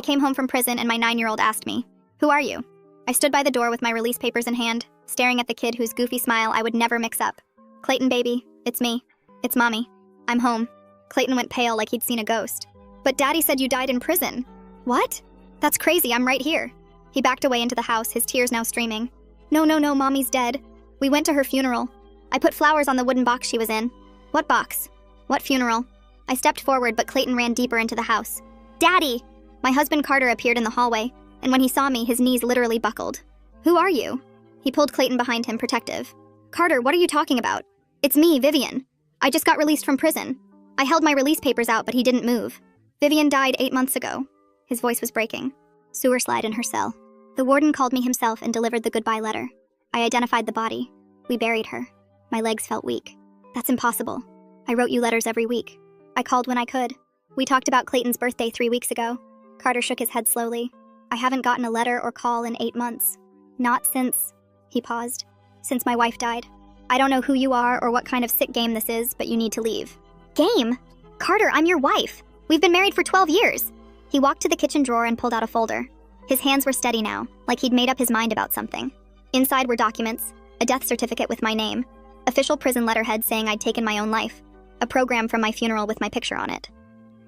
came home from prison and my 9-year-old asked me, "Who are you?" I stood by the door with my release papers in hand, staring at the kid whose goofy smile I would never mix up. "Clayton, baby, it's me. It's Mommy. I'm home." Clayton went pale like he'd seen a ghost. "But Daddy said you died in prison." "What? That's crazy, I'm right here." He backed away into the house, his tears now streaming. No, Mommy's dead. We went to her funeral. I put flowers on the wooden box she was in." "What box? What funeral?" I stepped forward, but Clayton ran deeper into the house. "Daddy!" My husband Carter appeared in the hallway, and when he saw me, his knees literally buckled. "Who are you?" He pulled Clayton behind him, protective. "Carter, what are you talking about?" "It's me, Vivian. I just got released from prison." I held my release papers out, but he didn't move. "Vivian died 8 months ago." His voice was breaking. "Sewer slide in her cell. The warden called me himself and delivered the goodbye letter. I identified the body. We buried her. My legs felt weak. That's impossible. I wrote you letters every week. I called when I could. We talked about Clayton's birthday 3 weeks ago." Carter shook his head slowly. "I haven't gotten a letter or call in 8 months. Not since..." He paused. "Since my wife died. I don't know who you are or what kind of sick game this is, but you need to leave." "Game? Carter, I'm your wife. We've been married for 12 years. He walked to the kitchen drawer and pulled out a folder. His hands were steady now, like he'd made up his mind about something. Inside were documents, a death certificate with my name, official prison letterhead saying I'd taken my own life, a program from my funeral with my picture on it.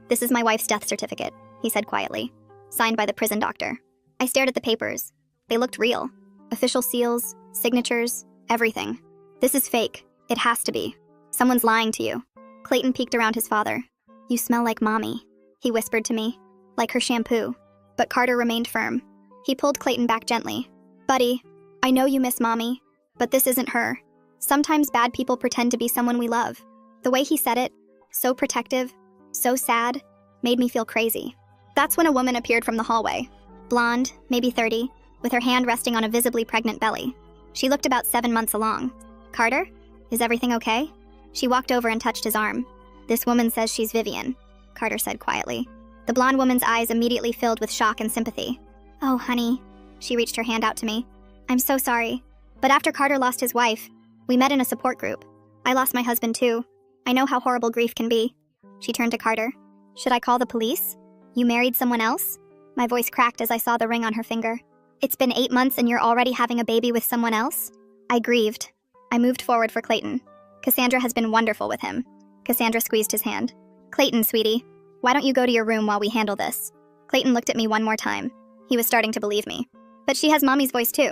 "This is my wife's death certificate," he said quietly, signed by the prison doctor. I stared at the papers. They looked real. Official seals, signatures, everything. "This is fake. It has to be. Someone's lying to you." Clayton peeked around his father. "You smell like Mommy," he whispered to me, "like her shampoo." But Carter remained firm. He pulled Clayton back gently. "Buddy, I know you miss Mommy, but this isn't her. Sometimes bad people pretend to be someone we love." The way he said it, so protective, so sad, made me feel crazy. That's when a woman appeared from the hallway. Blonde, maybe 30, with her hand resting on a visibly pregnant belly. She looked about 7 months along. "Carter? Is everything okay?" She walked over and touched his arm. "This woman says she's Vivian," Carter said quietly. The blonde woman's eyes immediately filled with shock and sympathy. "Oh, honey." She reached her hand out to me. "I'm so sorry. But after Carter lost his wife, we met in a support group. I lost my husband too. I know how horrible grief can be." She turned to Carter. "Should I call the police? You married someone else?" My voice cracked as I saw the ring on her finger. "It's been 8 months and you're already having a baby with someone else?" I grieved. I moved forward for Clayton. "Cassandra has been wonderful with him." Cassandra squeezed his hand. "Clayton, sweetie, why don't you go to your room while we handle this?" Clayton looked at me one more time. He was starting to believe me. "But she has Mommy's voice too."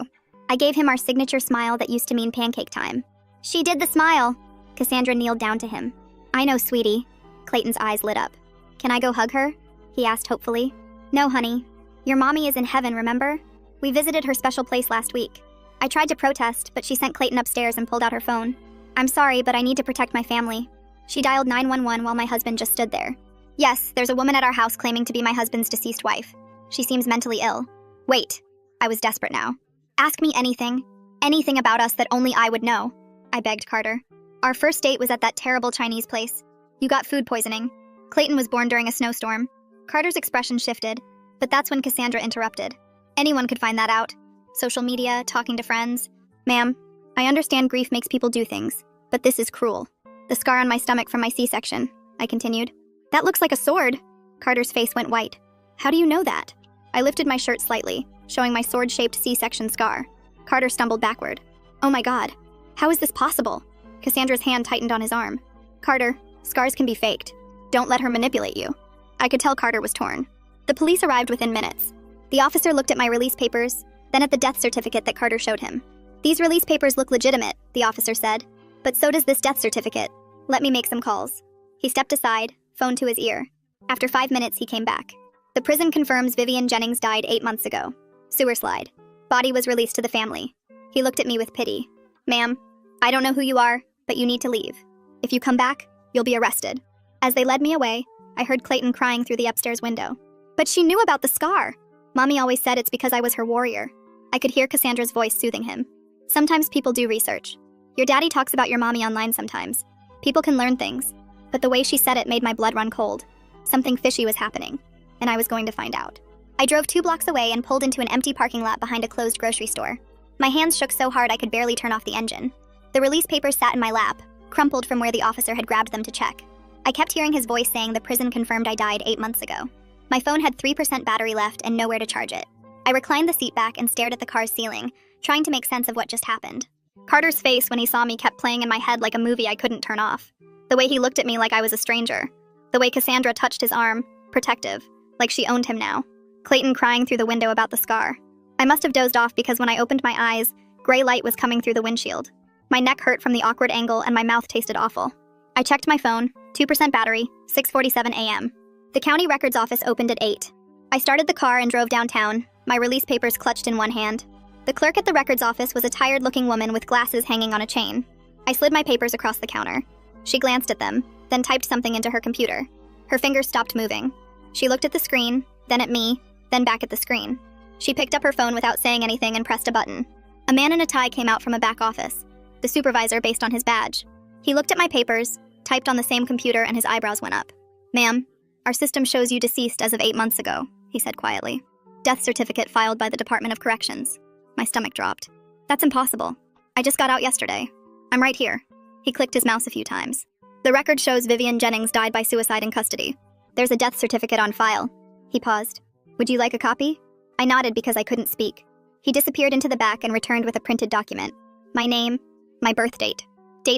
I gave him our signature smile that used to mean pancake time. "She did the smile." Cassandra kneeled down to him. "I know, sweetie." Clayton's eyes lit up. "Can I go hug her?" he asked hopefully. "No, honey. Your Mommy is in heaven, remember? We visited her special place last week. I tried to protest, but she sent Clayton upstairs and pulled out her phone. "I'm sorry, but I need to protect my family." She dialed 911 while my husband just stood there. "Yes, there's a woman at our house claiming to be my husband's deceased wife. She seems mentally ill." "Wait." I was desperate now. "Ask me anything. Anything about us that only I would know," I begged Carter. "Our first date was at that terrible Chinese place. You got food poisoning. Clayton was born during a snowstorm." Carter's expression shifted, but that's when Cassandra interrupted. "Anyone could find that out. Social media, talking to friends. Ma'am, I understand grief makes people do things, but this is cruel. The scar on my stomach from my C-section," I continued. "That looks like a sword." Carter's face went white. "How do you know that?" I lifted my shirt slightly, showing my sword-shaped C-section scar. Carter stumbled backward. "Oh my God. How is this possible?" Cassandra's hand tightened on his arm. "Carter, scars can be faked. Don't let her manipulate you." I could tell Carter was torn. The police arrived within minutes. The officer looked at my release papers, then at the death certificate that Carter showed him. "These release papers look legitimate," the officer said. "But so does this death certificate. Let me make some calls." He stepped aside, phone to his ear. After 5 minutes, he came back. "The prison confirms Vivian Jennings died 8 months ago. Sewer slide. Body was released to the family." He looked at me with pity. "Ma'am, I don't know who you are, but you need to leave. If you come back, you'll be arrested." As they led me away, I heard Clayton crying through the upstairs window. "But she knew about the scar. Mommy always said it's because I was her warrior." I could hear Cassandra's voice soothing him. "Sometimes people do research. Your daddy talks about your mommy online sometimes. People can learn things." But the way she said it made my blood run cold. Something fishy was happening, and I was going to find out. I drove 2 blocks away and pulled into an empty parking lot behind a closed grocery store. My hands shook so hard I could barely turn off the engine. The release papers sat in my lap, crumpled from where the officer had grabbed them to check. I kept hearing his voice saying the prison confirmed I died 8 months ago. My phone had 3% battery left and nowhere to charge it. I reclined the seat back and stared at the car's ceiling, trying to make sense of what just happened. Carter's face when he saw me kept playing in my head like a movie I couldn't turn off. The way he looked at me like I was a stranger. The way Cassandra touched his arm, protective, like she owned him now. Clayton crying through the window about the scar. I must have dozed off because when I opened my eyes, gray light was coming through the windshield. My neck hurt from the awkward angle and my mouth tasted awful. I checked my phone, 2% battery, 6:47 a.m. The county records office opened at 8. I started the car and drove downtown, my release papers clutched in one hand. The clerk at the records office was a tired-looking woman with glasses hanging on a chain. I slid my papers across the counter. She glanced at them, then typed something into her computer. Her fingers stopped moving. She looked at the screen, then at me, then back at the screen. She picked up her phone without saying anything and pressed a button. A man in a tie came out from a back office, the supervisor based on his badge. He looked at my papers, typed on the same computer, and his eyebrows went up. "Ma'am, our system shows you deceased as of 8 months ago," he said quietly. "Death certificate filed by the Department of Corrections." My stomach dropped. "That's impossible. I just got out yesterday. I'm right here." He clicked his mouse a few times. "The record shows Vivian Jennings died by suicide in custody. There's a death certificate on file." He paused. "Would you like a copy?" I nodded because I couldn't speak. He disappeared into the back and returned with a printed document. My name, my birth date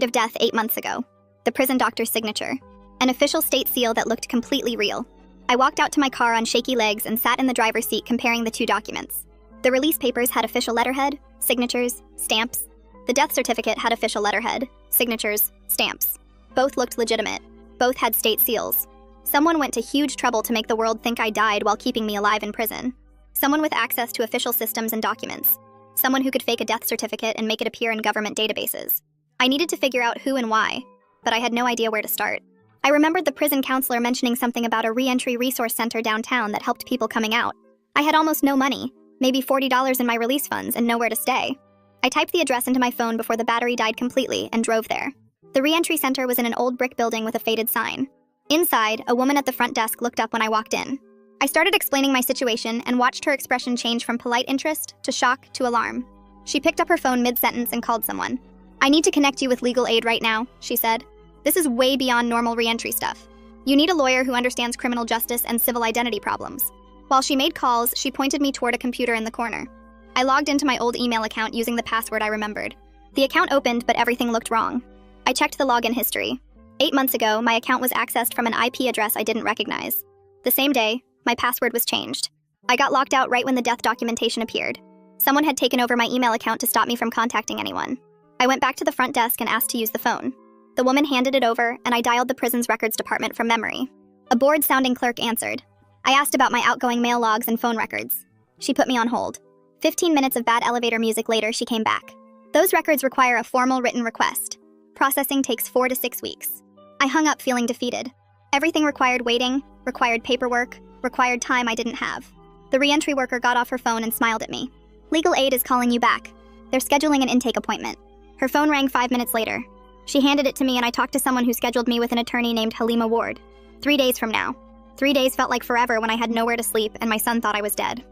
of death 8 months ago, the prison doctor's signature, an official state seal that looked completely real. I walked out to my car on shaky legs and sat in the driver's seat comparing the two documents. The release papers had official letterhead, signatures, stamps. The death certificate had official letterhead, signatures, stamps. Both looked legitimate. Both had state seals. Someone went to huge trouble to make the world think I died while keeping me alive in prison. Someone with access to official systems and documents. Someone who could fake a death certificate and make it appear in government databases. I needed to figure out who and why, but I had no idea where to start. I remembered the prison counselor mentioning something about a re-entry resource center downtown that helped people coming out. I had almost no money, maybe $40 in my release funds, and nowhere to stay. I typed the address into my phone before the battery died completely and drove there. The re-entry center was in an old brick building with a faded sign. Inside, a woman at the front desk looked up when I walked in. I started explaining my situation and watched her expression change from polite interest to shock to alarm. She picked up her phone mid-sentence and called someone. "I need to connect you with legal aid right now," she said. "This is way beyond normal re-entry stuff. You need a lawyer who understands criminal justice and civil identity problems." While she made calls, she pointed me toward a computer in the corner. I logged into my old email account using the password I remembered. The account opened, but everything looked wrong. I checked the login history. 8 months ago, my account was accessed from an IP address I didn't recognize. The same day, my password was changed. I got locked out right when the death documentation appeared. Someone had taken over my email account to stop me from contacting anyone. I went back to the front desk and asked to use the phone. The woman handed it over, and I dialed the prison's records department from memory. A bored-sounding clerk answered. I asked about my outgoing mail logs and phone records. She put me on hold. 15 minutes of bad elevator music later, she came back. "Those records require a formal written request. Processing takes 4 to 6 weeks." I hung up feeling defeated. Everything required waiting, required paperwork, required time I didn't have. The re-entry worker got off her phone and smiled at me. "Legal aid is calling you back. They're scheduling an intake appointment." Her phone rang 5 minutes later. She handed it to me and I talked to someone who scheduled me with an attorney named Halima Ward. 3 days from now. 3 days felt like forever when I had nowhere to sleep and my son thought I was dead.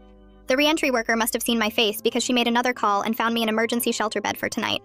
The re-entry worker must have seen my face because she made another call and found me an emergency shelter bed for tonight.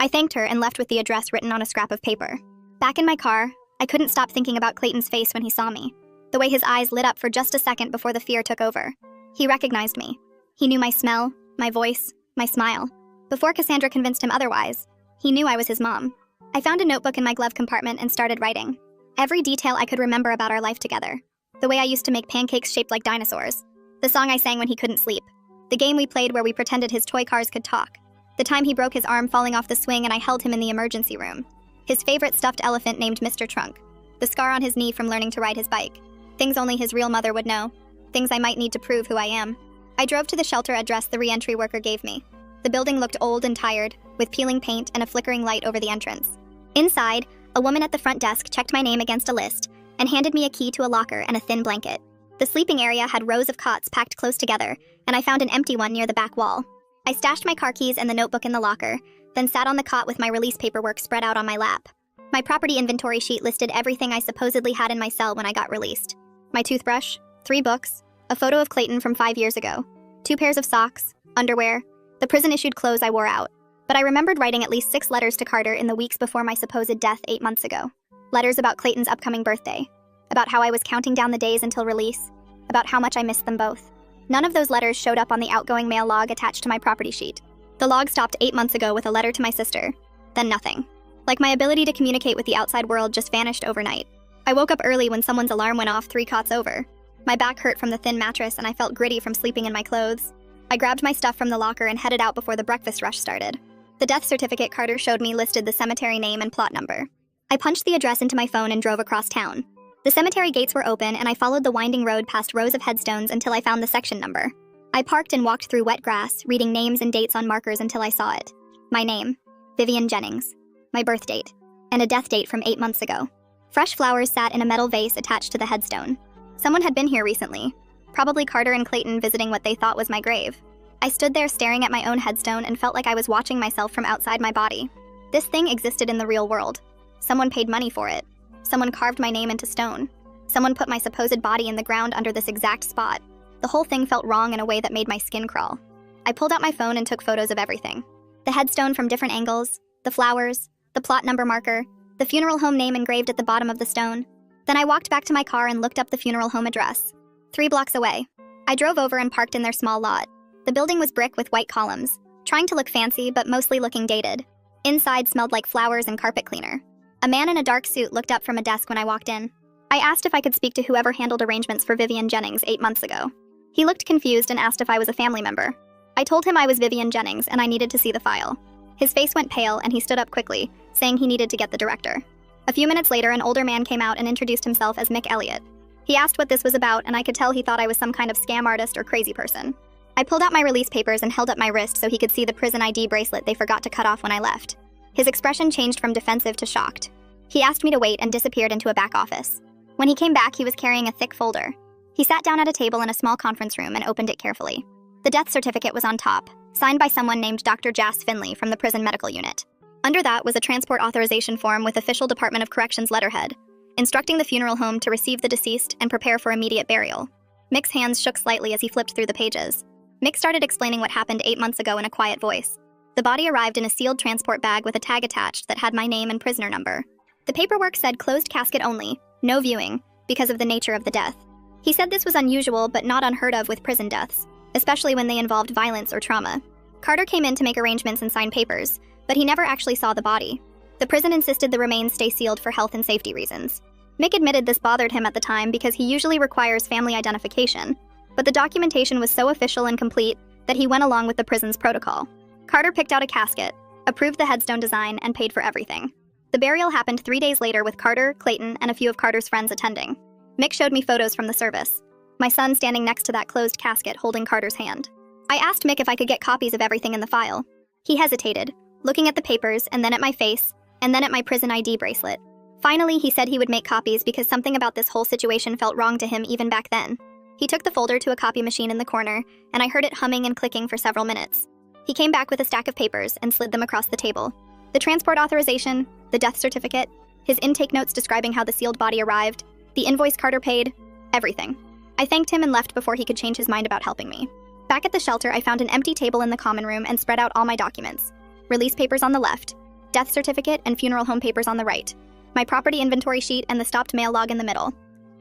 I thanked her and left with the address written on a scrap of paper. Back in my car, I couldn't stop thinking about Clayton's face when he saw me. The way his eyes lit up for just a second before the fear took over. He recognized me. He knew my smell, my voice, my smile. Before Cassandra convinced him otherwise, he knew I was his mom. I found a notebook in my glove compartment and started writing. Every detail I could remember about our life together. The way I used to make pancakes shaped like dinosaurs. The song I sang when he couldn't sleep. The game we played where we pretended his toy cars could talk. The time he broke his arm falling off the swing and I held him in the emergency room. His favorite stuffed elephant named Mr. Trunk. The scar on his knee from learning to ride his bike. Things only his real mother would know. Things I might need to prove who I am. I drove to the shelter address the re-entry worker gave me. The building looked old and tired, with peeling paint and a flickering light over the entrance. Inside, a woman at the front desk checked my name against a list and handed me a key to a locker and a thin blanket. The sleeping area had rows of cots packed close together, and I found an empty one near the back wall. I stashed my car keys and the notebook in the locker, then sat on the cot with my release paperwork spread out on my lap. My property inventory sheet listed everything I supposedly had in my cell when I got released. My toothbrush, 3 books, a photo of Clayton from 5 years ago, 2 pairs of socks, underwear, the prison-issued clothes I wore out. But I remembered writing at least 6 letters to Carter in the weeks before my supposed death 8 months ago. Letters about Clayton's upcoming birthday, about how I was counting down the days until release, about how much I missed them both. None of those letters showed up on the outgoing mail log attached to my property sheet. The log stopped 8 months ago with a letter to my sister. Then nothing. Like my ability to communicate with the outside world just vanished overnight. I woke up early when someone's alarm went off 3 cots over. My back hurt from the thin mattress and I felt gritty from sleeping in my clothes. I grabbed my stuff from the locker and headed out before the breakfast rush started. The death certificate Carter showed me listed the cemetery name and plot number. I punched the address into my phone and drove across town. The cemetery gates were open and I followed the winding road past rows of headstones until I found the section number. I parked and walked through wet grass, reading names and dates on markers until I saw it. My name, Vivian Jennings. My birth date, and a death date from 8 months ago. Fresh flowers sat in a metal vase attached to the headstone. Someone had been here recently, probably Carter and Clayton visiting what they thought was my grave. I stood there staring at my own headstone and felt like I was watching myself from outside my body. This thing existed in the real world. Someone paid money for it. Someone carved my name into stone. Someone put my supposed body in the ground under this exact spot. The whole thing felt wrong in a way that made my skin crawl. I pulled out my phone and took photos of everything. The headstone from different angles, the flowers, the plot number marker, the funeral home name engraved at the bottom of the stone. Then I walked back to my car and looked up the funeral home address. 3 blocks away. I drove over and parked in their small lot. The building was brick with white columns, trying to look fancy but mostly looking dated. Inside smelled like flowers and carpet cleaner. A man in a dark suit looked up from a desk when I walked in. I asked if I could speak to whoever handled arrangements for Vivian Jennings 8 months ago. He looked confused and asked if I was a family member. I told him I was Vivian Jennings and I needed to see the file. His face went pale and he stood up quickly, saying he needed to get the director. A few minutes later, an older man came out and introduced himself as Mick Elliott. He asked what this was about and I could tell he thought I was some kind of scam artist or crazy person. I pulled out my release papers and held up my wrist so he could see the prison ID bracelet they forgot to cut off when I left. His expression changed from defensive to shocked. He asked me to wait and disappeared into a back office. When he came back, he was carrying a thick folder. He sat down at a table in a small conference room and opened it carefully. The death certificate was on top, signed by someone named Dr. Jas Finley from the prison medical unit. Under that was a transport authorization form with official Department of Corrections letterhead, instructing the funeral home to receive the deceased and prepare for immediate burial. Mick's hands shook slightly as he flipped through the pages. Mick started explaining what happened 8 months ago in a quiet voice. The body arrived in a sealed transport bag with a tag attached that had my name and prisoner number. The paperwork said closed casket only, no viewing, because of the nature of the death. He said this was unusual but not unheard of with prison deaths, especially when they involved violence or trauma. Carter came in to make arrangements and sign papers, but he never actually saw the body. The prison insisted the remains stay sealed for health and safety reasons. Mick admitted this bothered him at the time because he usually requires family identification, but the documentation was so official and complete that he went along with the prison's protocol. Carter picked out a casket, approved the headstone design, and paid for everything. The burial happened 3 days later with Carter, Clayton, and a few of Carter's friends attending. Mick showed me photos from the service. My son standing next to that closed casket holding Carter's hand. I asked Mick if I could get copies of everything in the file. He hesitated, looking at the papers and then at my face, and then at my prison ID bracelet. Finally, he said he would make copies because something about this whole situation felt wrong to him even back then. He took the folder to a copy machine in the corner, and I heard it humming and clicking for several minutes. He came back with a stack of papers and slid them across the table. The transport authorization, the death certificate, his intake notes describing how the sealed body arrived, the invoice Carter paid, everything. I thanked him and left before he could change his mind about helping me. Back at the shelter, I found an empty table in the common room and spread out all my documents. Release papers on the left, death certificate and funeral home papers on the right, my property inventory sheet and the stopped mail log in the middle.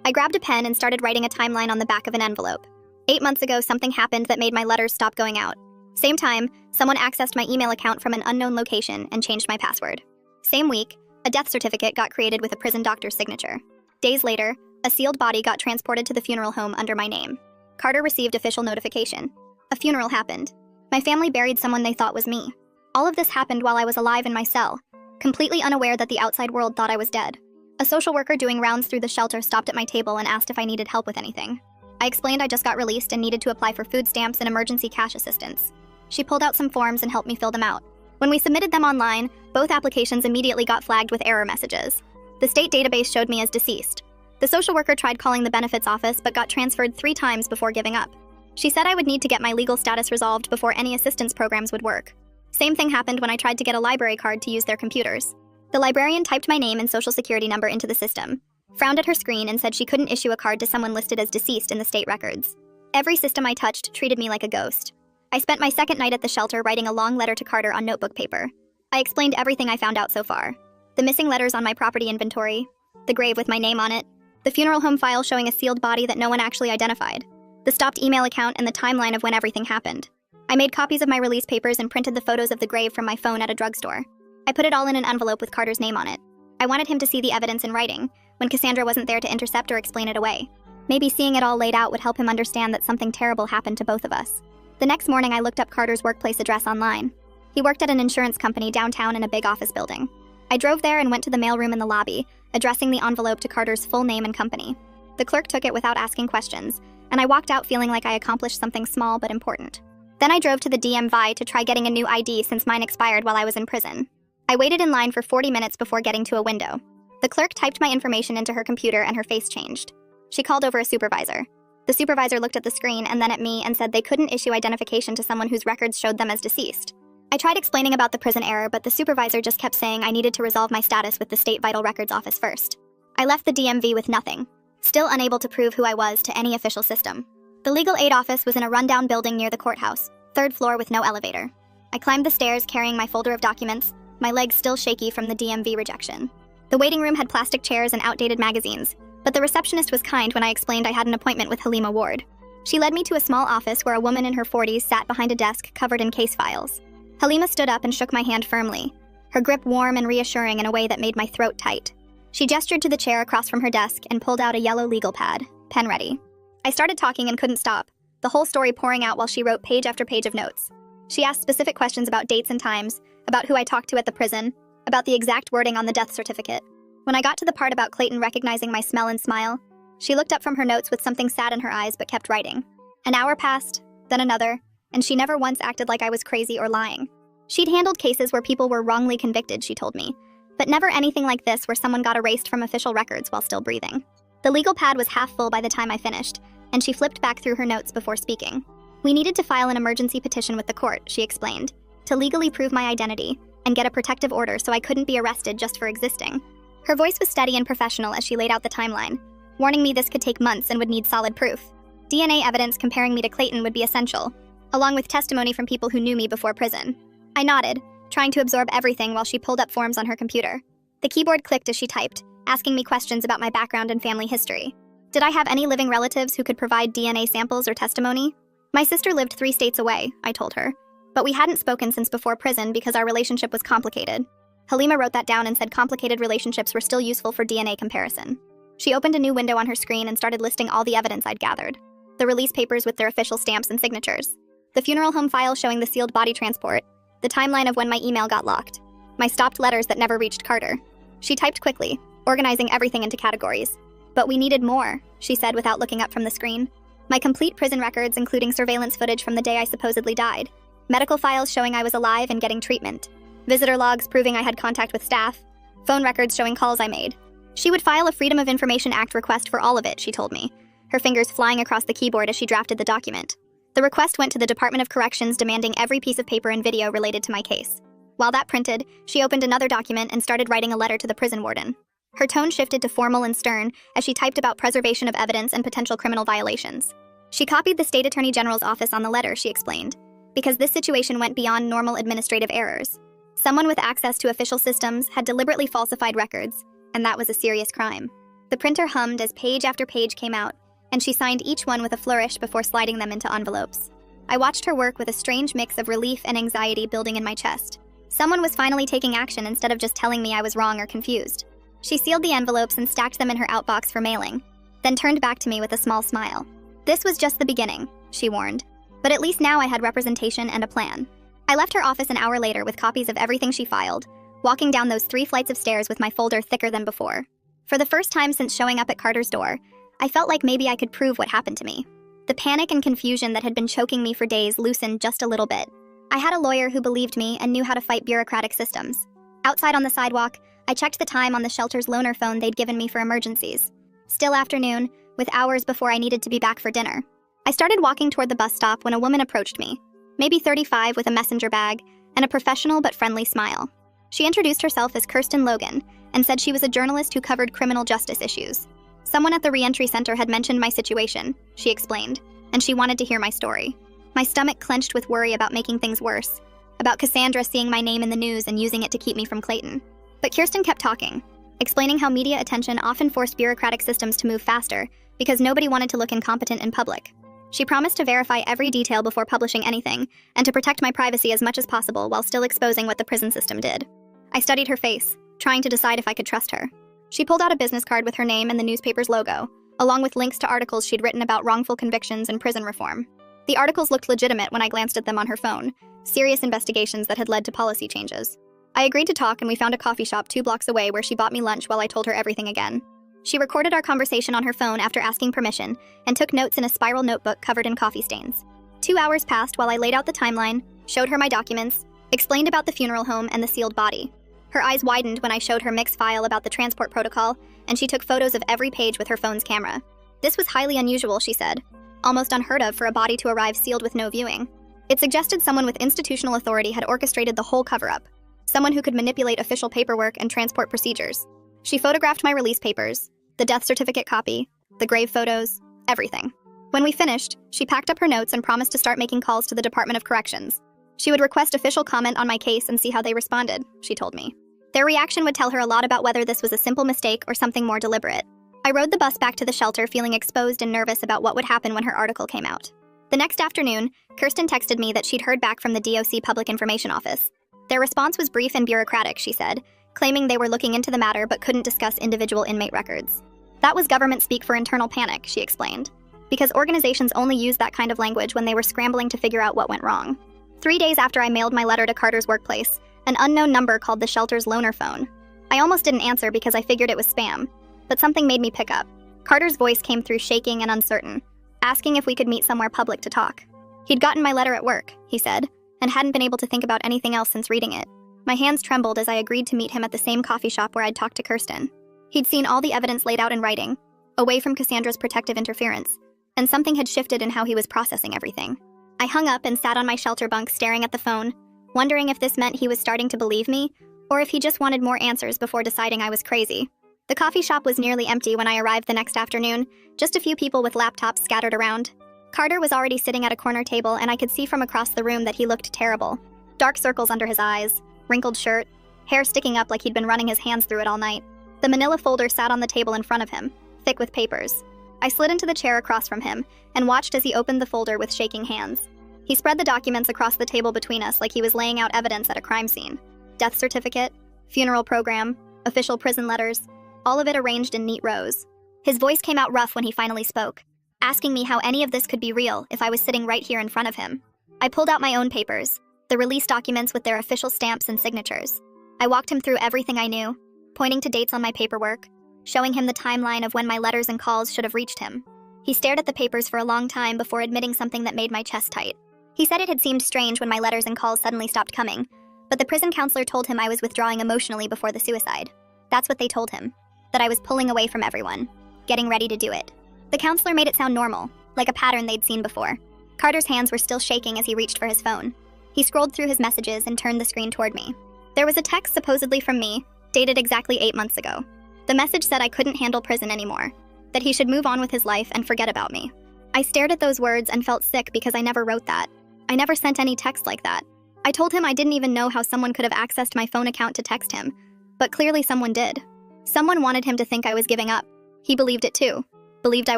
I grabbed a pen and started writing a timeline on the back of an envelope. 8 months ago, something happened that made my letters stop going out. Same time, someone accessed my email account from an unknown location and changed my password. Same week, a death certificate got created with a prison doctor's signature. Days later, a sealed body got transported to the funeral home under my name. Carter received official notification. A funeral happened. My family buried someone they thought was me. All of this happened while I was alive in my cell, completely unaware that the outside world thought I was dead. A social worker doing rounds through the shelter stopped at my table and asked if I needed help with anything. I explained I just got released and needed to apply for food stamps and emergency cash assistance. She pulled out some forms and helped me fill them out. When we submitted them online, both applications immediately got flagged with error messages. The state database showed me as deceased. The social worker tried calling the benefits office but got transferred 3 times before giving up. She said I would need to get my legal status resolved before any assistance programs would work. Same thing happened when I tried to get a library card to use their computers. The librarian typed my name and social security number into the system, frowned at her screen and said she couldn't issue a card to someone listed as deceased in the state records. Every system I touched treated me like a ghost. I spent my second night at the shelter writing a long letter to Carter on notebook paper. I explained everything I found out so far. The missing letters on my property inventory, the grave with my name on it, The funeral home file showing a sealed body that no one actually identified. The stopped email account and the timeline of when everything happened. I made copies of my release papers and printed the photos of the grave from my phone at a drugstore. I put it all in an envelope with Carter's name on it. I wanted him to see the evidence in writing, when Cassandra wasn't there to intercept or explain it away. Maybe seeing it all laid out would help him understand that something terrible happened to both of us. The next morning, I looked up Carter's workplace address online. He worked at an insurance company downtown in a big office building. I drove there and went to the mailroom in the lobby, addressing the envelope to Carter's full name and company. The clerk took it without asking questions, and I walked out feeling like I accomplished something small but important. Then I drove to the DMV to try getting a new ID since mine expired while I was in prison. I waited in line for 40 minutes before getting to a window. The clerk typed my information into her computer and her face changed. She called over a supervisor. The supervisor looked at the screen and then at me and said they couldn't issue identification to someone whose records showed them as deceased. I tried explaining about the prison error, but the supervisor just kept saying I needed to resolve my status with the State Vital Records Office first. I left the DMV with nothing, still unable to prove who I was to any official system. The legal aid office was in a rundown building near the courthouse, 3rd floor with no elevator. I climbed the stairs carrying my folder of documents, my legs still shaky from the DMV rejection. The waiting room had plastic chairs and outdated magazines, but the receptionist was kind when I explained I had an appointment with Halima Ward. She led me to a small office where a woman in her 40s sat behind a desk covered in case files. Halima stood up and shook my hand firmly, her grip warm and reassuring in a way that made my throat tight. She gestured to the chair across from her desk and pulled out a yellow legal pad, pen ready. I started talking and couldn't stop, the whole story pouring out while she wrote page after page of notes. She asked specific questions about dates and times, about who I talked to at the prison, about the exact wording on the death certificate. When I got to the part about Clayton recognizing my smell and smile, she looked up from her notes with something sad in her eyes but kept writing. An hour passed, then another, and she never once acted like I was crazy or lying. She'd handled cases where people were wrongly convicted, she told me, but never anything like this where someone got erased from official records while still breathing. The legal pad was half full by the time I finished, and she flipped back through her notes before speaking. We needed to file an emergency petition with the court, she explained, to legally prove my identity and get a protective order so I couldn't be arrested just for existing. Her voice was steady and professional as she laid out the timeline, warning me this could take months and would need solid proof. DNA evidence comparing me to Clayton would be essential, along with testimony from people who knew me before prison. I nodded, trying to absorb everything while she pulled up forms on her computer. The keyboard clicked as she typed, asking me questions about my background and family history. Did I have any living relatives who could provide DNA samples or testimony? My sister lived 3 states away, I told her, but we hadn't spoken since before prison because our relationship was complicated. Halima wrote that down and said complicated relationships were still useful for DNA comparison. She opened a new window on her screen and started listing all the evidence I'd gathered. The release papers with their official stamps and signatures. The funeral home file showing the sealed body transport. The timeline of when my email got locked. My stopped letters that never reached Carter. She typed quickly, organizing everything into categories. But we needed more, she said without looking up from the screen. My complete prison records, including surveillance footage from the day I supposedly died. Medical files showing I was alive and getting treatment. Visitor logs proving I had contact with staff. Phone records showing calls I made. She would file a Freedom of Information Act request for all of it, she told me, her fingers flying across the keyboard as she drafted the document. The request went to the Department of Corrections demanding every piece of paper and video related to my case. While that printed, she opened another document and started writing a letter to the prison warden. Her tone shifted to formal and stern as she typed about preservation of evidence and potential criminal violations. She copied the State Attorney General's office on the letter, she explained, because this situation went beyond normal administrative errors. Someone with access to official systems had deliberately falsified records, and that was a serious crime. The printer hummed as page after page came out, and she signed each one with a flourish before sliding them into envelopes. I watched her work with a strange mix of relief and anxiety building in my chest. Someone was finally taking action instead of just telling me I was wrong or confused. She sealed the envelopes and stacked them in her outbox for mailing, then turned back to me with a small smile. This was just the beginning, she warned. But at least now I had representation and a plan. I left her office an hour later with copies of everything she filed, walking down those 3 flights of stairs with my folder thicker than before. For the first time since showing up at Carter's door, I felt like maybe I could prove what happened to me. The panic and confusion that had been choking me for days loosened just a little bit. I had a lawyer who believed me and knew how to fight bureaucratic systems. Outside on the sidewalk, I checked the time on the shelter's loaner phone they'd given me for emergencies. Still afternoon, with hours before I needed to be back for dinner. I started walking toward the bus stop when a woman approached me, maybe 35 with a messenger bag and a professional but friendly smile. She introduced herself as Kirsten Logan and said she was a journalist who covered criminal justice issues. Someone at the reentry center had mentioned my situation, she explained, and she wanted to hear my story. My stomach clenched with worry about making things worse, about Cassandra seeing my name in the news and using it to keep me from Clayton. But Kirsten kept talking, explaining how media attention often forced bureaucratic systems to move faster because nobody wanted to look incompetent in public. She promised to verify every detail before publishing anything and to protect my privacy as much as possible while still exposing what the prison system did. I studied her face, trying to decide if I could trust her. She pulled out a business card with her name and the newspaper's logo, along with links to articles she'd written about wrongful convictions and prison reform. The articles looked legitimate when I glanced at them on her phone, serious investigations that had led to policy changes. I agreed to talk and we found a coffee shop 2 blocks away where she bought me lunch while I told her everything again. She recorded our conversation on her phone after asking permission and took notes in a spiral notebook covered in coffee stains. 2 hours passed while I laid out the timeline, showed her my documents, explained about the funeral home and the sealed body. Her eyes widened when I showed her mixed file about the transport protocol, and she took photos of every page with her phone's camera. This was highly unusual, she said. Almost unheard of for a body to arrive sealed with no viewing. It suggested someone with institutional authority had orchestrated the whole cover-up. Someone who could manipulate official paperwork and transport procedures. She photographed my release papers, the death certificate copy, the grave photos, everything. When we finished, she packed up her notes and promised to start making calls to the Department of Corrections. She would request official comment on my case and see how they responded, she told me. Their reaction would tell her a lot about whether this was a simple mistake or something more deliberate. I rode the bus back to the shelter feeling exposed and nervous about what would happen when her article came out. The next afternoon, Kirsten texted me that she'd heard back from the DOC Public Information Office. Their response was brief and bureaucratic, she said, claiming they were looking into the matter but couldn't discuss individual inmate records. That was government speak for internal panic, she explained, because organizations only used that kind of language when they were scrambling to figure out what went wrong. 3 days after I mailed my letter to Carter's workplace, an unknown number called the shelter's loaner phone. I almost didn't answer because I figured it was spam, but something made me pick up. Carter's voice came through shaking and uncertain, asking if we could meet somewhere public to talk. He'd gotten my letter at work, he said, and hadn't been able to think about anything else since reading it. My hands trembled as I agreed to meet him at the same coffee shop where I'd talked to Kirsten. He'd seen all the evidence laid out in writing, away from Cassandra's protective interference, and something had shifted in how he was processing everything. I hung up and sat on my shelter bunk staring at the phone, wondering if this meant he was starting to believe me, or if he just wanted more answers before deciding I was crazy. The coffee shop was nearly empty when I arrived the next afternoon, just a few people with laptops scattered around. Carter was already sitting at a corner table and I could see from across the room that he looked terrible. Dark circles under his eyes, wrinkled shirt, hair sticking up like he'd been running his hands through it all night. The manila folder sat on the table in front of him, thick with papers. I slid into the chair across from him and watched as he opened the folder with shaking hands. He spread the documents across the table between us like he was laying out evidence at a crime scene. Death certificate, funeral program, official prison letters, all of it arranged in neat rows. His voice came out rough when he finally spoke, asking me how any of this could be real if I was sitting right here in front of him. I pulled out my own papers, the release documents with their official stamps and signatures. I walked him through everything I knew, pointing to dates on my paperwork, showing him the timeline of when my letters and calls should have reached him. He stared at the papers for a long time before admitting something that made my chest tight. He said it had seemed strange when my letters and calls suddenly stopped coming, but the prison counselor told him I was withdrawing emotionally before the suicide. That's what they told him, that I was pulling away from everyone, getting ready to do it. The counselor made it sound normal, like a pattern they'd seen before. Carter's hands were still shaking as he reached for his phone. He scrolled through his messages and turned the screen toward me. There was a text supposedly from me, dated exactly 8 months ago. The message said I couldn't handle prison anymore, that he should move on with his life and forget about me. I stared at those words and felt sick because I never wrote that. I never sent any text like that. I told him I didn't even know how someone could have accessed my phone account to text him, but clearly someone did. Someone wanted him to think I was giving up. He believed it too, believed I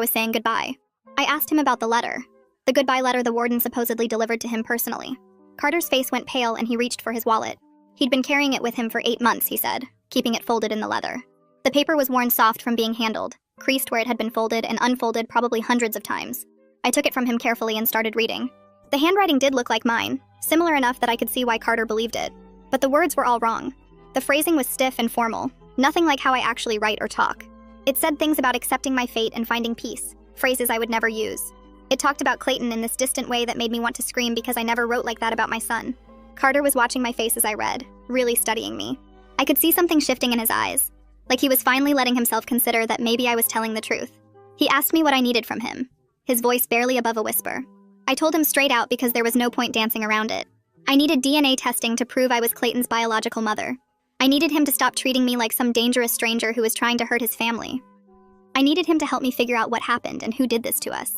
was saying goodbye. I asked him about the letter, the goodbye letter the warden supposedly delivered to him personally. Carter's face went pale and he reached for his wallet. He'd been carrying it with him for 8 months, he said, keeping it folded in the leather. The paper was worn soft from being handled, creased where it had been folded and unfolded probably hundreds of times. I took it from him carefully and started reading. The handwriting did look like mine, similar enough that I could see why Carter believed it. But the words were all wrong. The phrasing was stiff and formal, nothing like how I actually write or talk. It said things about accepting my fate and finding peace, phrases I would never use. It talked about Clayton in this distant way that made me want to scream because I never wrote like that about my son. Carter was watching my face as I read, really studying me. I could see something shifting in his eyes, like he was finally letting himself consider that maybe I was telling the truth. He asked me what I needed from him, his voice barely above a whisper. I told him straight out because there was no point dancing around it. I needed DNA testing to prove I was Clayton's biological mother. I needed him to stop treating me like some dangerous stranger who was trying to hurt his family. I needed him to help me figure out what happened and who did this to us.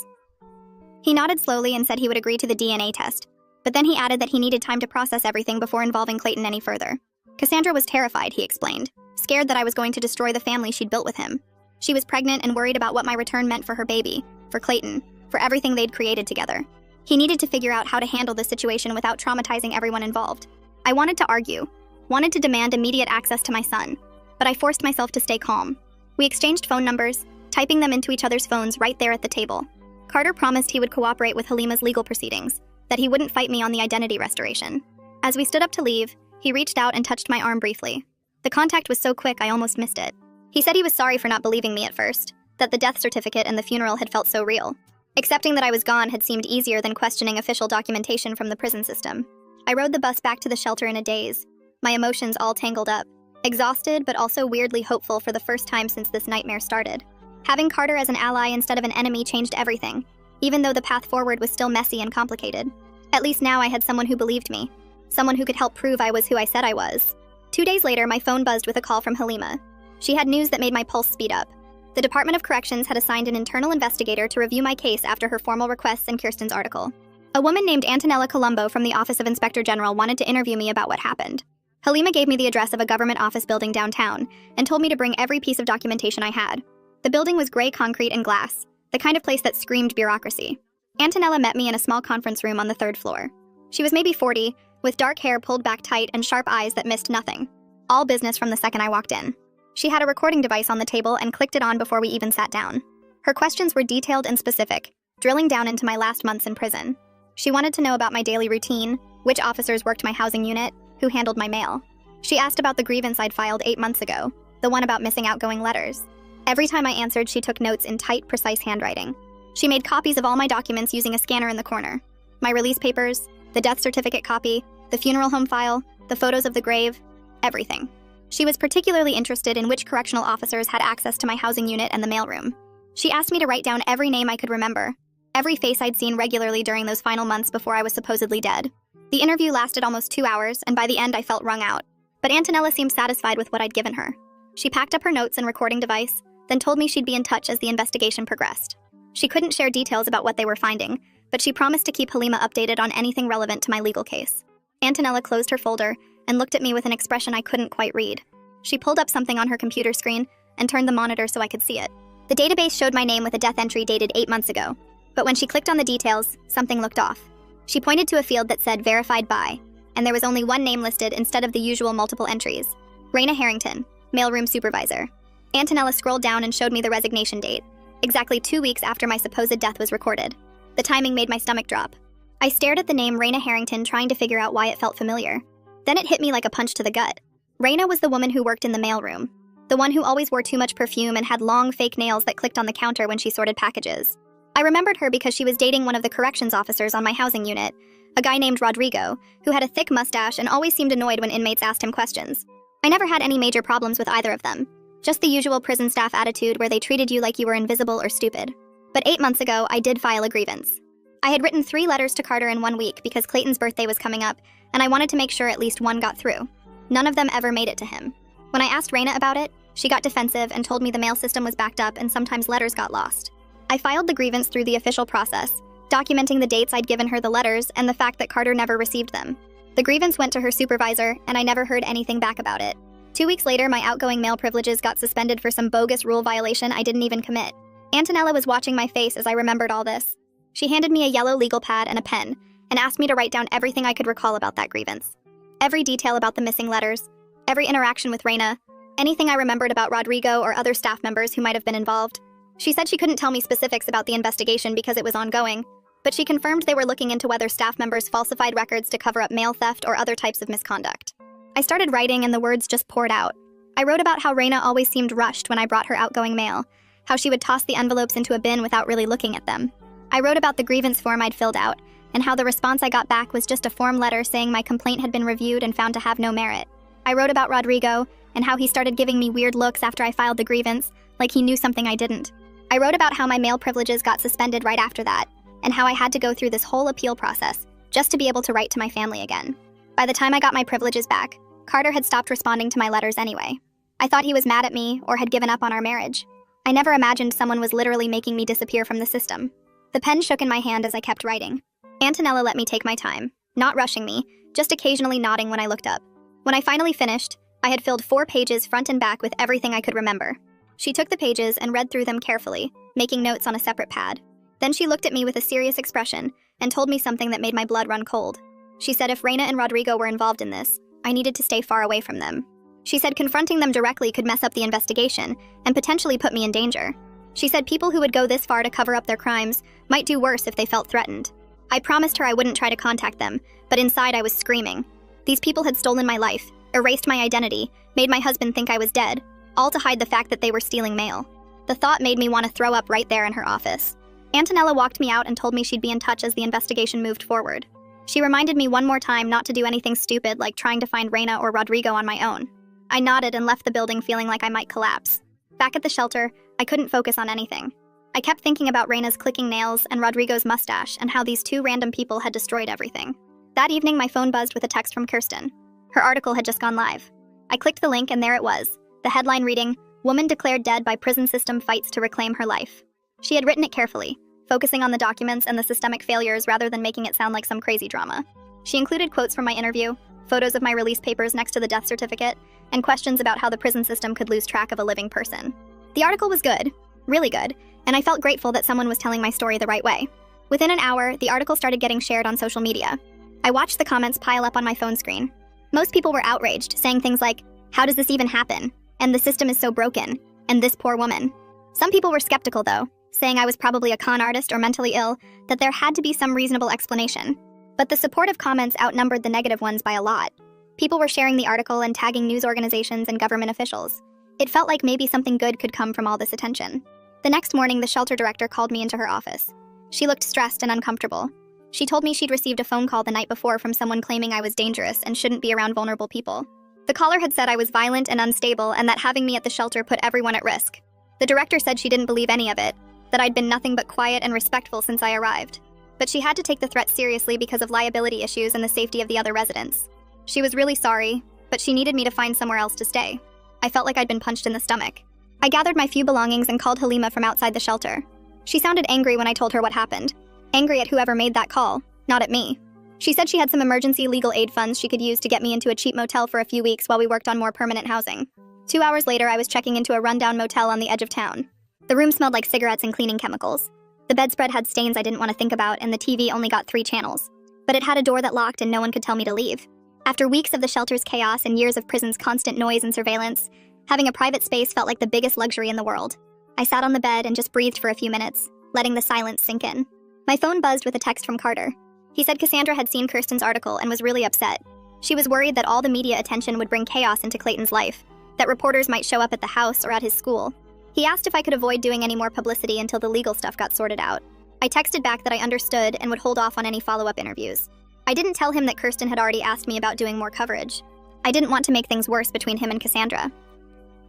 He nodded slowly and said he would agree to the DNA test, but then he added that he needed time to process everything before involving Clayton any further. Cassandra was terrified, he explained, scared that I was going to destroy the family she'd built with him. She was pregnant and worried about what my return meant for her baby, for Clayton, for everything they'd created together. He needed to figure out how to handle the situation without traumatizing everyone involved. I wanted to argue, wanted to demand immediate access to my son, but I forced myself to stay calm. We exchanged phone numbers, typing them into each other's phones right there at the table. Carter promised he would cooperate with Halima's legal proceedings, that he wouldn't fight me on the identity restoration. As we stood up to leave, he reached out and touched my arm briefly. The contact was so quick I almost missed it. He said he was sorry for not believing me at first, that the death certificate and the funeral had felt so real. Accepting that I was gone had seemed easier than questioning official documentation from the prison system. I rode the bus back to the shelter in a daze, my emotions all tangled up, exhausted but also weirdly hopeful for the first time since this nightmare started. Having Carter as an ally instead of an enemy changed everything, even though the path forward was still messy and complicated. At least now I had someone who believed me, someone who could help prove I was who I said I was. 2 days later, my phone buzzed with a call from Halima. She had news that made my pulse speed up. The Department of Corrections had assigned an internal investigator to review my case after her formal requests in Kirsten's article. A woman named Antonella Colombo from the Office of Inspector General wanted to interview me about what happened. Halima gave me the address of a government office building downtown and told me to bring every piece of documentation I had. The building was gray concrete and glass, the kind of place that screamed bureaucracy. Antonella met me in a small conference room on the 3rd floor. She was maybe 40, with dark hair pulled back tight and sharp eyes that missed nothing. All business from the second I walked in. She had a recording device on the table and clicked it on before we even sat down. Her questions were detailed and specific, drilling down into my last months in prison. She wanted to know about my daily routine, which officers worked my housing unit, who handled my mail. She asked about the grievance I'd filed 8 months ago, the one about missing outgoing letters. Every time I answered, she took notes in tight, precise handwriting. She made copies of all my documents using a scanner in the corner. My release papers, the death certificate copy, the funeral home file, the photos of the grave, everything. She was particularly interested in which correctional officers had access to my housing unit and the mailroom. She asked me to write down every name I could remember, every face I'd seen regularly during those final months before I was supposedly dead. The interview lasted almost 2 hours, and by the end I felt wrung out. But Antonella seemed satisfied with what I'd given her. She packed up her notes and recording device, then told me she'd be in touch as the investigation progressed. She couldn't share details about what they were finding, but she promised to keep Halima updated on anything relevant to my legal case. Antonella closed her folder and looked at me with an expression I couldn't quite read. She pulled up something on her computer screen and turned the monitor so I could see it. The database showed my name with a death entry dated 8 months ago, but when she clicked on the details, something looked off. She pointed to a field that said verified by, and there was only one name listed instead of the usual multiple entries. Raina Harrington, mailroom supervisor. Antonella scrolled down and showed me the resignation date, exactly 2 weeks after my supposed death was recorded. The timing made my stomach drop. I stared at the name Raina Harrington, trying to figure out why it felt familiar. Then it hit me like a punch to the gut. Raina was the woman who worked in the mailroom, the one who always wore too much perfume and had long fake nails that clicked on the counter when she sorted packages. I remembered her because she was dating one of the corrections officers on my housing unit, a guy named Rodrigo, who had a thick mustache and always seemed annoyed when inmates asked him questions. I never had any major problems with either of them, just the usual prison staff attitude where they treated you like you were invisible or stupid. But 8 months ago, I did file a grievance. I had written 3 letters to Carter in 1 week because Clayton's birthday was coming up, and I wanted to make sure at least one got through. None of them ever made it to him. When I asked Raina about it, she got defensive and told me the mail system was backed up and sometimes letters got lost. I filed the grievance through the official process, documenting the dates I'd given her the letters and the fact that Carter never received them. The grievance went to her supervisor, and I never heard anything back about it. 2 weeks later, my outgoing mail privileges got suspended for some bogus rule violation I didn't even commit. Antonella was watching my face as I remembered all this. She handed me a yellow legal pad and a pen, and asked me to write down everything I could recall about that grievance. Every detail about the missing letters, every interaction with Raina, anything I remembered about Rodrigo or other staff members who might have been involved. She said she couldn't tell me specifics about the investigation because it was ongoing, but she confirmed they were looking into whether staff members falsified records to cover up mail theft or other types of misconduct. I started writing and the words just poured out. I wrote about how Raina always seemed rushed when I brought her outgoing mail, how she would toss the envelopes into a bin without really looking at them. I wrote about the grievance form I'd filled out, and how the response I got back was just a form letter saying my complaint had been reviewed and found to have no merit. I wrote about Rodrigo, and how he started giving me weird looks after I filed the grievance, like he knew something I didn't. I wrote about how my mail privileges got suspended right after that, and how I had to go through this whole appeal process just to be able to write to my family again. By the time I got my privileges back, Carter had stopped responding to my letters anyway. I thought he was mad at me or had given up on our marriage. I never imagined someone was literally making me disappear from the system. The pen shook in my hand as I kept writing. Antonella let me take my time, not rushing me, just occasionally nodding when I looked up. When I finally finished, I had filled 4 pages front and back with everything I could remember. She took the pages and read through them carefully, making notes on a separate pad. Then she looked at me with a serious expression and told me something that made my blood run cold. She said if Reina and Rodrigo were involved in this, I needed to stay far away from them. She said confronting them directly could mess up the investigation and potentially put me in danger. She said people who would go this far to cover up their crimes might do worse if they felt threatened. I promised her I wouldn't try to contact them, but inside I was screaming. These people had stolen my life, erased my identity, made my husband think I was dead, all to hide the fact that they were stealing mail. The thought made me want to throw up right there in her office. Antonella walked me out and told me she'd be in touch as the investigation moved forward. She reminded me one more time not to do anything stupid like trying to find Reina or Rodrigo on my own. I nodded and left the building feeling like I might collapse. Back at the shelter, I couldn't focus on anything. I kept thinking about Reina's clicking nails and Rodrigo's mustache and how these 2 random people had destroyed everything. That evening, my phone buzzed with a text from Kirsten. Her article had just gone live. I clicked the link and there it was, the headline reading, "Woman declared dead by prison system fights to reclaim her life." She had written it carefully, focusing on the documents and the systemic failures rather than making it sound like some crazy drama. She included quotes from my interview, photos of my release papers next to the death certificate, and questions about how the prison system could lose track of a living person. The article was good, really good, and I felt grateful that someone was telling my story the right way. Within an hour, the article started getting shared on social media. I watched the comments pile up on my phone screen. Most people were outraged, saying things like, "How does this even happen?" And "The system is so broken," and "This poor woman." Some people were skeptical though, saying I was probably a con artist or mentally ill, that there had to be some reasonable explanation. But the supportive comments outnumbered the negative ones by a lot. People were sharing the article and tagging news organizations and government officials. It felt like maybe something good could come from all this attention. The next morning, the shelter director called me into her office. She looked stressed and uncomfortable. She told me she'd received a phone call the night before from someone claiming I was dangerous and shouldn't be around vulnerable people. The caller had said I was violent and unstable and that having me at the shelter put everyone at risk. The director said she didn't believe any of it, that I'd been nothing but quiet and respectful since I arrived. But she had to take the threat seriously because of liability issues and the safety of the other residents. She was really sorry, but she needed me to find somewhere else to stay. I felt like I'd been punched in the stomach. I gathered my few belongings and called Halima from outside the shelter. She sounded angry when I told her what happened. Angry at whoever made that call, not at me. She said she had some emergency legal aid funds she could use to get me into a cheap motel for a few weeks while we worked on more permanent housing. 2 hours later, I was checking into a rundown motel on the edge of town. The room smelled like cigarettes and cleaning chemicals. The bedspread had stains I didn't want to think about, and the TV only got 3 channels. But it had a door that locked and no one could tell me to leave. After weeks of the shelter's chaos and years of prison's constant noise and surveillance, having a private space felt like the biggest luxury in the world. I sat on the bed and just breathed for a few minutes, letting the silence sink in. My phone buzzed with a text from Carter. He said Cassandra had seen Kirsten's article and was really upset. She was worried that all the media attention would bring chaos into Clayton's life, that reporters might show up at the house or at his school. He asked if I could avoid doing any more publicity until the legal stuff got sorted out. I texted back that I understood and would hold off on any follow-up interviews. I didn't tell him that Kirsten had already asked me about doing more coverage. I didn't want to make things worse between him and Cassandra.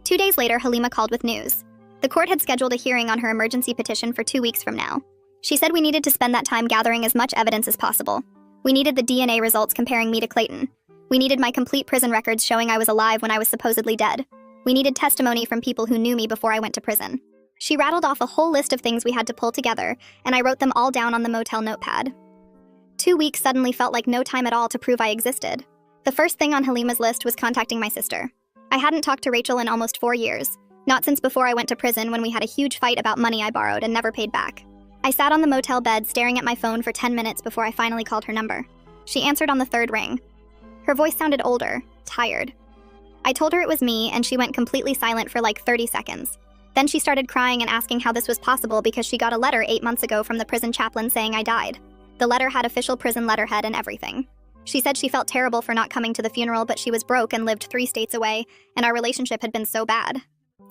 2 days later, Halima called with news. The court had scheduled a hearing on her emergency petition for 2 weeks from now. She said we needed to spend that time gathering as much evidence as possible. We needed the DNA results comparing me to Clayton. We needed my complete prison records showing I was alive when I was supposedly dead. We needed testimony from people who knew me before I went to prison. She rattled off a whole list of things we had to pull together, and I wrote them all down on the motel notepad. 2 weeks suddenly felt like no time at all to prove I existed. The first thing on Halima's list was contacting my sister. I hadn't talked to Rachel in almost 4 years, not since before I went to prison when we had a huge fight about money I borrowed and never paid back. I sat on the motel bed staring at my phone for 10 minutes before I finally called her number. She answered on the 3rd ring. Her voice sounded older, tired. I told her it was me, and she went completely silent for like 30 seconds. Then she started crying and asking how this was possible because she got a letter 8 months ago from the prison chaplain saying I died. The letter had official prison letterhead and everything. She said she felt terrible for not coming to the funeral, but she was broke and lived 3 states away, and our relationship had been so bad.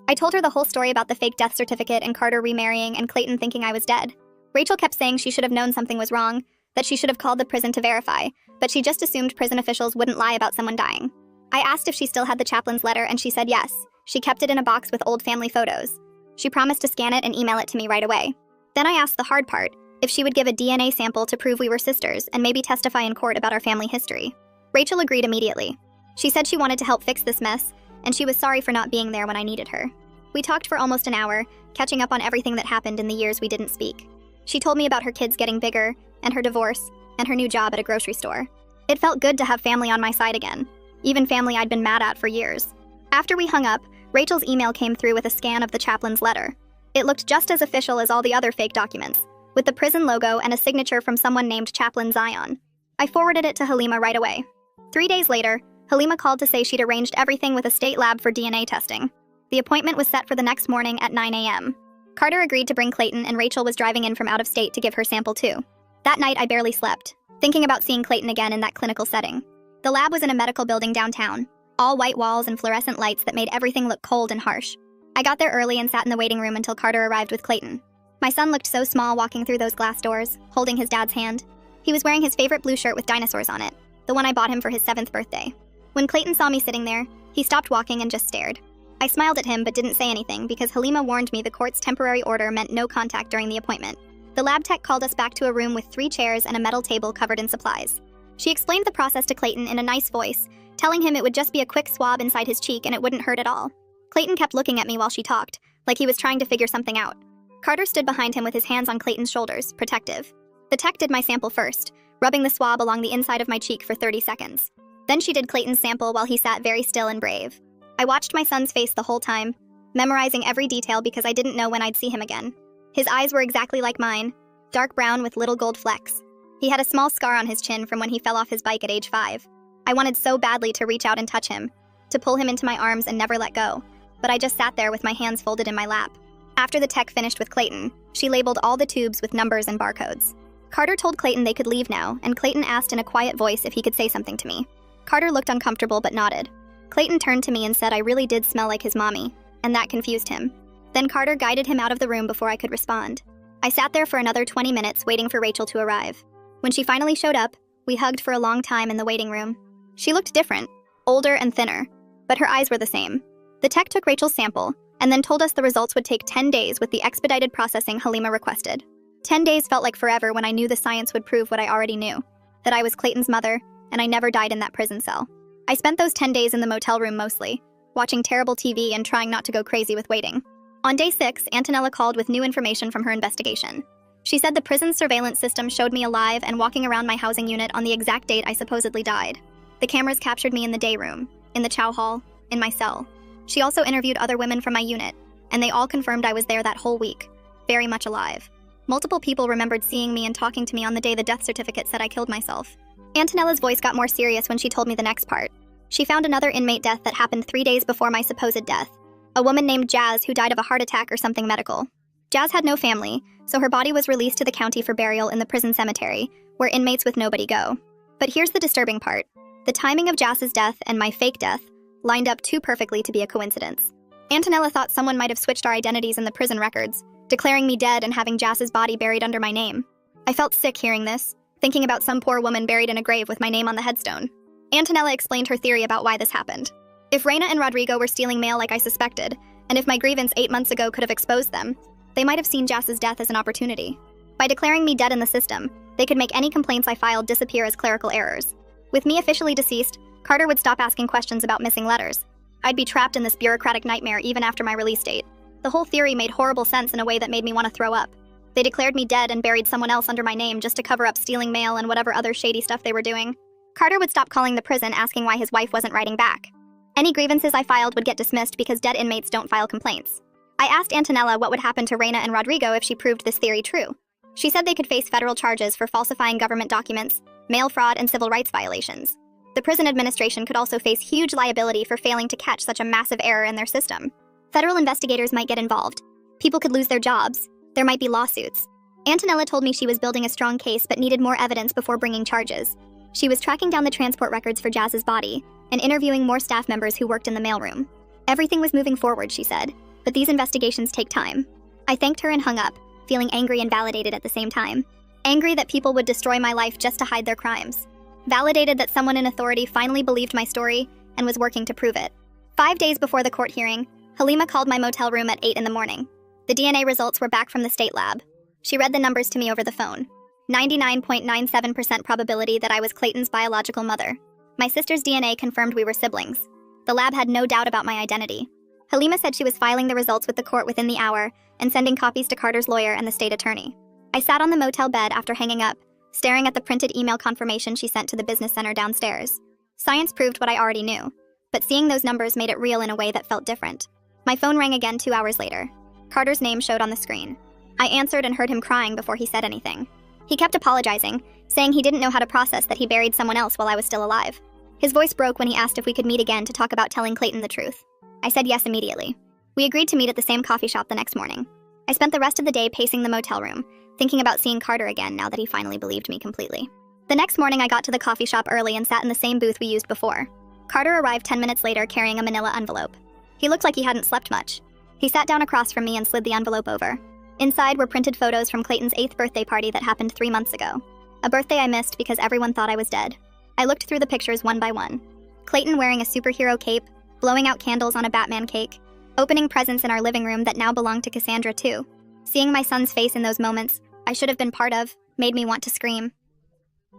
I told her the whole story about the fake death certificate and Carter remarrying and Clayton thinking I was dead. Rachel kept saying she should have known something was wrong, that she should have called the prison to verify, but she just assumed prison officials wouldn't lie about someone dying. I asked if she still had the chaplain's letter, and she said yes. She kept it in a box with old family photos. She promised to scan it and email it to me right away. Then I asked the hard part, if she would give a DNA sample to prove we were sisters and maybe testify in court about our family history. Rachel agreed immediately. She said she wanted to help fix this mess, and she was sorry for not being there when I needed her. We talked for almost an hour, catching up on everything that happened in the years we didn't speak. She told me about her kids getting bigger, and her divorce, and her new job at a grocery store. It felt good to have family on my side again, even family I'd been mad at for years. After we hung up, Rachel's email came through with a scan of the chaplain's letter. It looked just as official as all the other fake documents, with the prison logo and a signature from someone named Chaplain Zion. I forwarded it to Halima right away. 3 days later, Halima called to say she'd arranged everything with a state lab for DNA testing. The appointment was set for the next morning at 9 a.m. Carter agreed to bring Clayton, and Rachel was driving in from out of state to give her sample too. That night, I barely slept, thinking about seeing Clayton again in that clinical setting. The lab was in a medical building downtown, all white walls and fluorescent lights that made everything look cold and harsh. I got there early and sat in the waiting room until Carter arrived with Clayton. My son looked so small walking through those glass doors, holding his dad's hand. He was wearing his favorite blue shirt with dinosaurs on it, the one I bought him for his 7th birthday. When Clayton saw me sitting there, he stopped walking and just stared. I smiled at him but didn't say anything because Halima warned me the court's temporary order meant no contact during the appointment. The lab tech called us back to a room with 3 chairs and a metal table covered in supplies. She explained the process to Clayton in a nice voice, telling him it would just be a quick swab inside his cheek and it wouldn't hurt at all. Clayton kept looking at me while she talked, like he was trying to figure something out. Carter stood behind him with his hands on Clayton's shoulders, protective. The tech did my sample first, rubbing the swab along the inside of my cheek for 30 seconds. Then she did Clayton's sample while he sat very still and brave. I watched my son's face the whole time, memorizing every detail because I didn't know when I'd see him again. His eyes were exactly like mine, dark brown with little gold flecks. He had a small scar on his chin from when he fell off his bike at age 5. I wanted so badly to reach out and touch him, to pull him into my arms and never let go, but I just sat there with my hands folded in my lap. After the tech finished with Clayton, she labeled all the tubes with numbers and barcodes. Carter told Clayton they could leave now, and Clayton asked in a quiet voice if he could say something to me. Carter looked uncomfortable but nodded. Clayton turned to me and said I really did smell like his mommy, and that confused him. Then Carter guided him out of the room before I could respond. I sat there for another 20 minutes waiting for Rachel to arrive. When she finally showed up, we hugged for a long time in the waiting room. She looked different, older and thinner, but her eyes were the same. The tech took Rachel's sample, and then told us the results would take 10 days with the expedited processing Halima requested. 10 days felt like forever when I knew the science would prove what I already knew, that I was Clayton's mother, and I never died in that prison cell. I spent those 10 days in the motel room mostly, watching terrible TV and trying not to go crazy with waiting. On day 6, Antonella called with new information from her investigation. She said the prison's surveillance system showed me alive and walking around my housing unit on the exact date I supposedly died. The cameras captured me in the day room, in the chow hall, in my cell. She also interviewed other women from my unit, and they all confirmed I was there that whole week, very much alive. Multiple people remembered seeing me and talking to me on the day the death certificate said I killed myself. Antonella's voice got more serious when she told me the next part. She found another inmate death that happened 3 days before my supposed death. A woman named Jazz who died of a heart attack or something medical. Jazz had no family, so her body was released to the county for burial in the prison cemetery, where inmates with nobody go. But here's the disturbing part. The timing of Jazz's death and my fake death lined up too perfectly to be a coincidence. Antonella thought someone might have switched our identities in the prison records, declaring me dead and having Jazz's body buried under my name. I felt sick hearing this, thinking about some poor woman buried in a grave with my name on the headstone. Antonella explained her theory about why this happened. If Reina and Rodrigo were stealing mail like I suspected, and if my grievance 8 months ago could have exposed them, they might have seen Jazz's death as an opportunity. By declaring me dead in the system, they could make any complaints I filed disappear as clerical errors. With me officially deceased, Carter would stop asking questions about missing letters. I'd be trapped in this bureaucratic nightmare even after my release date. The whole theory made horrible sense in a way that made me want to throw up. They declared me dead and buried someone else under my name just to cover up stealing mail and whatever other shady stuff they were doing. Carter would stop calling the prison asking why his wife wasn't writing back. Any grievances I filed would get dismissed because dead inmates don't file complaints. I asked Antonella what would happen to Reina and Rodrigo if she proved this theory true. She said they could face federal charges for falsifying government documents, mail fraud, and civil rights violations. The prison administration could also face huge liability for failing to catch such a massive error in their system. Federal investigators might get involved. People could lose their jobs. There might be lawsuits. Antonella told me she was building a strong case but needed more evidence before bringing charges. She was tracking down the transport records for Jazz's body and interviewing more staff members who worked in the mailroom. Everything was moving forward, she said, but these investigations take time. I thanked her and hung up, feeling angry and validated at the same time. Angry that people would destroy my life just to hide their crimes. Validated that someone in authority finally believed my story and was working to prove it. 5 days before the court hearing, Halima called my motel room at 8 in the morning. The DNA results were back from the state lab. She read the numbers to me over the phone. 99.97% probability that I was Clayton's biological mother. My sister's DNA confirmed we were siblings. The lab had no doubt about my identity. Halima said she was filing the results with the court within the hour and sending copies to Carter's lawyer and the state attorney. I sat on the motel bed after hanging up, staring at the printed email confirmation she sent to the business center downstairs. Science proved what I already knew, but seeing those numbers made it real in a way that felt different. My phone rang again 2 hours later. Carter's name showed on the screen. I answered and heard him crying before he said anything. He kept apologizing, saying he didn't know how to process that he buried someone else while I was still alive. His voice broke when he asked if we could meet again to talk about telling Clayton the truth. I said yes immediately. We agreed to meet at the same coffee shop the next morning. I spent the rest of the day pacing the motel room, thinking about seeing Carter again now that he finally believed me completely. The next morning I got to the coffee shop early and sat in the same booth we used before. Carter arrived 10 minutes later carrying a manila envelope. He looked like he hadn't slept much. He sat down across from me and slid the envelope over. Inside were printed photos from Clayton's 8th birthday party that happened 3 months ago. A birthday I missed because everyone thought I was dead. I looked through the pictures one by one. Clayton wearing a superhero cape, blowing out candles on a Batman cake, opening presents in our living room that now belonged to Cassandra too. Seeing my son's face in those moments, I should have been part of, made me want to scream.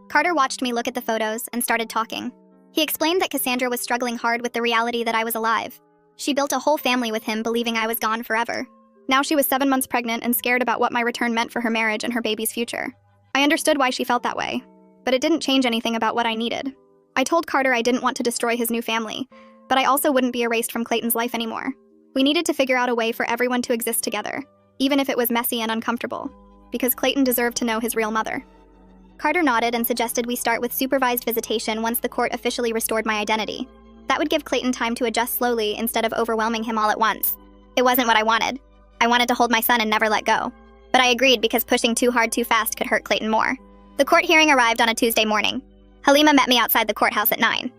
Carter watched me look at the photos and started talking. He explained that Cassandra was struggling hard with the reality that I was alive. She built a whole family with him believing I was gone forever. Now she was 7 months pregnant and scared about what my return meant for her marriage and her baby's future. I understood why she felt that way, but it didn't change anything about what I needed. I told Carter I didn't want to destroy his new family, but I also wouldn't be erased from Clayton's life anymore. We needed to figure out a way for everyone to exist together, even if it was messy and uncomfortable, because Clayton deserved to know his real mother. Carter nodded and suggested we start with supervised visitation once the court officially restored my identity. That would give Clayton time to adjust slowly instead of overwhelming him all at once. It wasn't what I wanted. I wanted to hold my son and never let go. But I agreed because pushing too hard too fast could hurt Clayton more. The court hearing arrived on a Tuesday morning. Halima met me outside the courthouse at 9.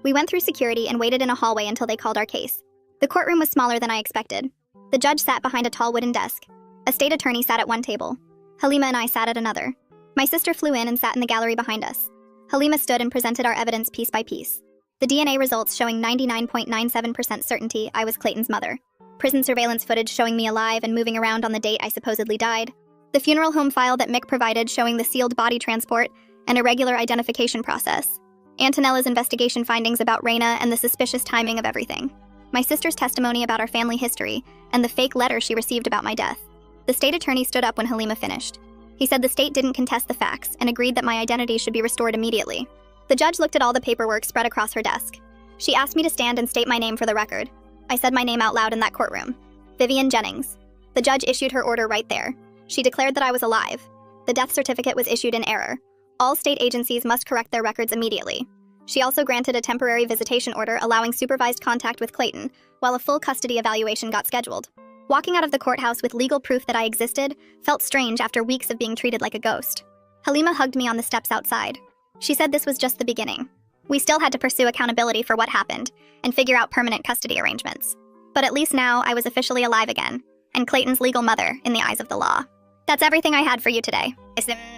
We went through security and waited in a hallway until they called our case. The courtroom was smaller than I expected. The judge sat behind a tall wooden desk. A state attorney sat at one table. Halima and I sat at another. My sister flew in and sat in the gallery behind us. Halima stood and presented our evidence piece by piece. The DNA results showing 99.97% certainty I was Clayton's mother. Prison surveillance footage showing me alive and moving around on the date I supposedly died. The funeral home file that Mick provided showing the sealed body transport and irregular identification process. Antonella's investigation findings about Reina and the suspicious timing of everything. My sister's testimony about our family history and the fake letter she received about my death. The state attorney stood up when Halima finished. He said the state didn't contest the facts and agreed that my identity should be restored immediately. The judge looked at all the paperwork spread across her desk. She asked me to stand and state my name for the record. I said my name out loud in that courtroom. Vivian Jennings. The judge issued her order right there. She declared that I was alive. The death certificate was issued in error. All state agencies must correct their records immediately. She also granted a temporary visitation order allowing supervised contact with Clayton, while a full custody evaluation got scheduled. Walking out of the courthouse with legal proof that I existed felt strange after weeks of being treated like a ghost. Halima hugged me on the steps outside. She said this was just the beginning. We still had to pursue accountability for what happened and figure out permanent custody arrangements. But at least now I was officially alive again, and Clayton's legal mother in the eyes of the law. That's everything I had for you today.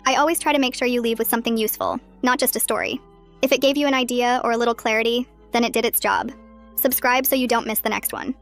I always try to make sure you leave with something useful, not just a story. If it gave you an idea or a little clarity, then it did its job. Subscribe so you don't miss the next one.